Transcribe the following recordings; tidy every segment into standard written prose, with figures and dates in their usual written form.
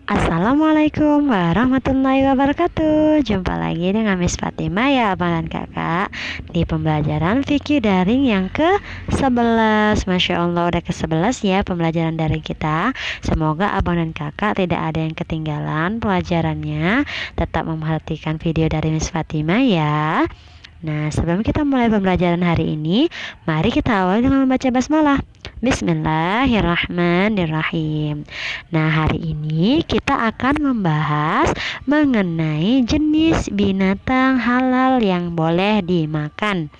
Assalamualaikum warahmatullahi wabarakatuh. Jumpa lagi dengan Miss Fatima ya abang dan kakak di pembelajaran fikih daring yang ke-11. Masya Allah udah ke-11 ya pembelajaran daring kita. Semoga abang dan kakak tidak ada yang ketinggalan pelajarannya. Tetap memperhatikan video dari Miss Fatima ya. Nah, sebelum kita mulai pembelajaran hari ini, mari kita awali dengan membaca basmalah. Bismillahirrahmanirrahim. Nah, hari ini kita akan membahas mengenai jenis binatang halal yang boleh dimakan.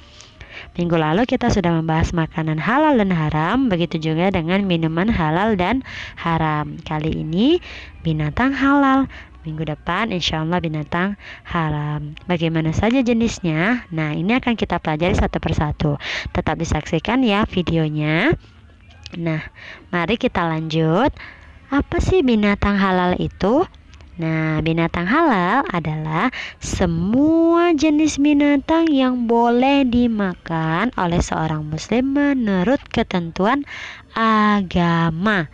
Minggu lalu kita sudah membahas makanan halal dan haram, begitu juga dengan minuman halal dan haram. Kali ini binatang halal, minggu depan insya Allah binatang haram. Bagaimana saja jenisnya? Nah, ini akan kita pelajari satu persatu. Tetap disaksikan ya videonya. Nah, mari kita lanjut. Apa sih binatang halal itu? Nah, binatang halal adalah semua jenis binatang yang boleh dimakan oleh seorang muslim menurut ketentuan agama.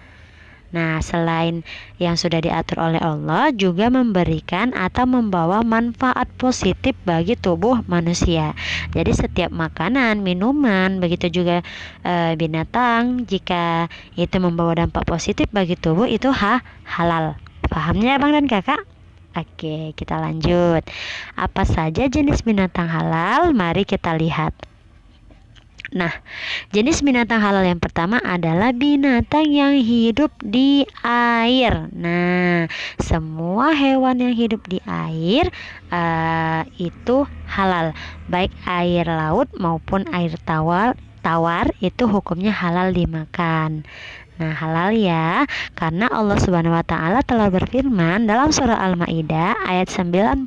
Nah, selain yang sudah diatur oleh Allah, juga memberikan atau membawa manfaat positif bagi tubuh manusia. Jadi setiap makanan, minuman, begitu juga binatang, jika itu membawa dampak positif bagi tubuh, itu halal. Pahamnya abang dan kakak? Oke, kita lanjut. Apa saja jenis binatang halal? Mari kita lihat. Nah, jenis binatang halal yang pertama adalah binatang yang hidup di air. Nah, semua hewan yang hidup di air itu halal, baik air laut maupun air tawar itu hukumnya halal dimakan. Nah, halal ya, karena Allah Subhanahu wa taala telah berfirman dalam surah Al-Maidah ayat 96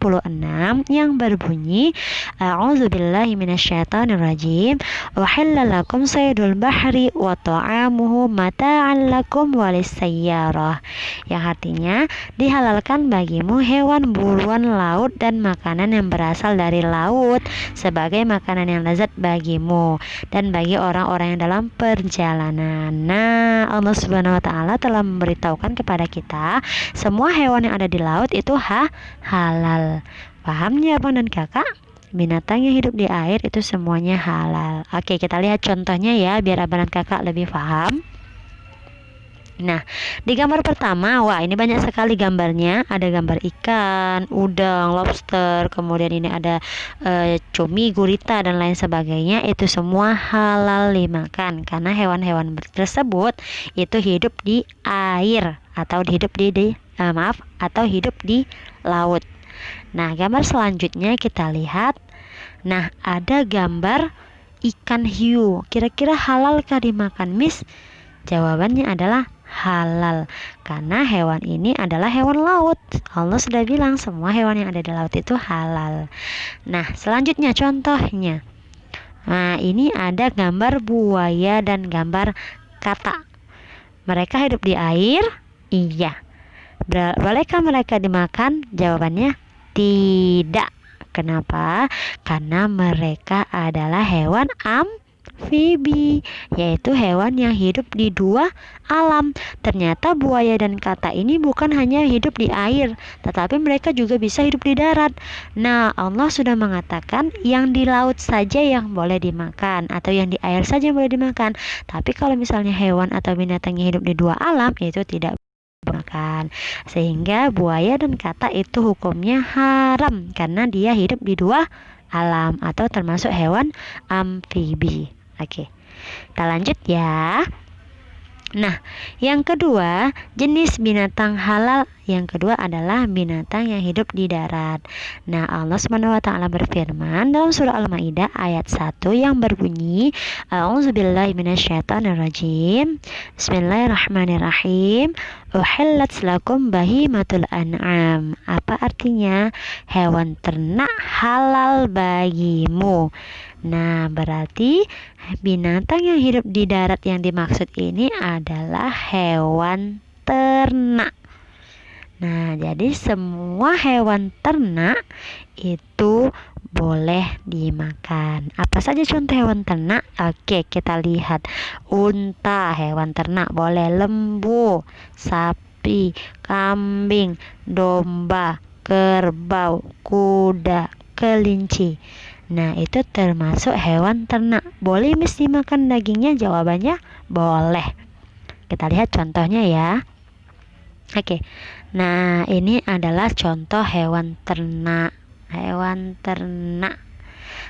yang berbunyi, A'udzubillahi minasyaitonirrajim. Uhilla lakum saydul bahri wa ta'amuhu mata'an lakum walissayyarah. Yang artinya, dihalalkan bagimu hewan buruan laut dan makanan yang berasal dari laut sebagai makanan yang lezat bagimu dan bagi orang-orang yang dalam perjalanan. Nah, Allah Subhanahu wa taala telah memberitahukan kepada kita semua hewan yang ada di laut itu halal. Pahamnya abang dan kakak? Binatang yang hidup di air itu semuanya halal. Oke, kita lihat contohnya ya biar abang dan kakak lebih paham. Nah, di gambar pertama, wah ini banyak sekali gambarnya. Ada gambar ikan, udang, lobster, kemudian ini ada cumi, gurita dan lain sebagainya. Itu semua halal dimakan karena hewan-hewan tersebut itu hidup di air atau hidup atau hidup di laut. Nah, gambar selanjutnya kita lihat. Nah, ada gambar ikan hiu. Kira-kira halalkah dimakan, Miss? Jawabannya adalah halal karena hewan ini adalah hewan laut. Allah sudah bilang semua hewan yang ada di laut itu halal. Nah, selanjutnya contohnya. Nah, ini ada gambar buaya dan gambar kata. Mereka hidup di air? Iya. Bolehkah mereka dimakan? Jawabannya tidak. Kenapa? Karena mereka adalah hewan amfibi, yaitu hewan yang hidup di dua alam. Ternyata buaya dan kata ini bukan hanya hidup di air, tetapi mereka juga bisa hidup di darat. Nah, Allah sudah mengatakan yang di laut saja yang boleh dimakan atau yang di air saja yang boleh dimakan. Tapi kalau misalnya hewan atau binatang yang hidup di dua alam itu tidak makan. Sehingga buaya dan kata itu hukumnya haram karena dia hidup di dua alam atau termasuk hewan amfibi. Oke, kita lanjut ya. Nah, yang kedua, jenis binatang halal yang kedua adalah binatang yang hidup di darat. Nah, Allah Subhanahu wa taala berfirman dalam surah Al-Maidah ayat 1 yang berbunyi, A'udzubillahi minasyaitonirrajim. Bismillahirrahmanirrahim. Uhillat lakum bahimatul an'am. Apa artinya? Hewan ternak halal bagimu. Nah, berarti binatang yang hidup di darat yang dimaksud ini adalah hewan ternak. Nah, jadi semua hewan ternak itu boleh dimakan. Apa saja contoh hewan ternak? Oke, kita lihat. Unta, hewan ternak boleh. Lembu, sapi, sapi, kambing, domba, kerbau, kuda, kelinci. Nah, itu termasuk hewan ternak. Boleh mesti makan dagingnya? Jawabannya boleh. Kita lihat contohnya ya. Oke. Nah, ini adalah contoh hewan ternak. Hewan ternak.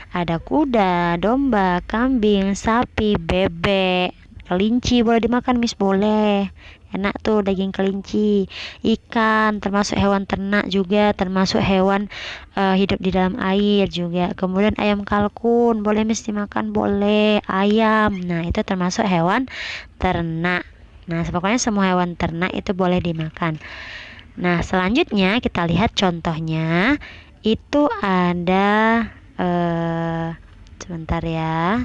Ada kuda, domba, kambing, sapi, bebek, kelinci boleh dimakan, Miss, boleh. Enak tuh daging kelinci. Ikan termasuk hewan ternak juga, termasuk hewan hidup di dalam air juga. Kemudian ayam kalkun boleh Miss dimakan, boleh. Ayam, nah itu termasuk hewan ternak. Nah, pokoknya semua hewan ternak itu boleh dimakan. Nah, selanjutnya kita lihat contohnya. Itu ada sebentar ya.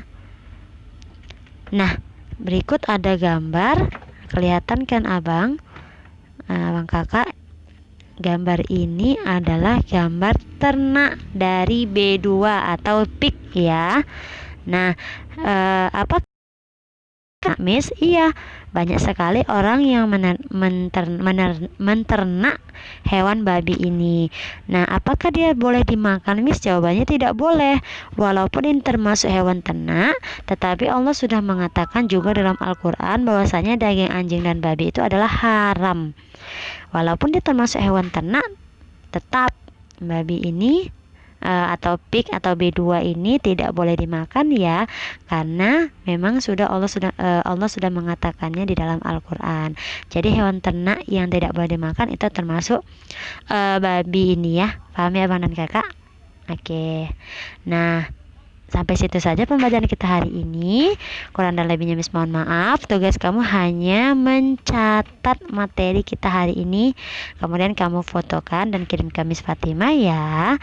Nah, berikut ada gambar. Kelihatan kan abang kakak? Gambar ini adalah gambar ternak dari B2 atau pig ya. Nah, apa Miss? Iya, banyak sekali orang yang menternak hewan babi ini. Nah, apakah dia boleh dimakan, Miss? Jawabannya tidak boleh. Walaupun ini termasuk hewan ternak, tetapi Allah sudah mengatakan juga dalam Al-Quran bahwasanya daging anjing dan babi itu adalah haram. Walaupun dia termasuk hewan ternak, tetap babi ini atau pig atau B2 ini tidak boleh dimakan ya, karena memang Allah sudah mengatakannya di dalam Al-Quran. Jadi hewan ternak yang tidak boleh dimakan itu termasuk babi ini ya. Paham ya abang dan kakak? Oke. Nah, sampai situ saja pembelajaran kita hari ini. Kurang dan lebihnya Miss mohon maaf. Tugas kamu hanya mencatat materi kita hari ini, kemudian kamu fotokan dan kirim ke Miss Fatima ya.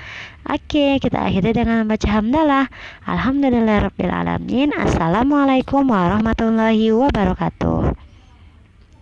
Oke, kita akhiri dengan membaca hamdalah. Alhamdulillahirabbil alamin. Assalamualaikum warahmatullahi wabarakatuh.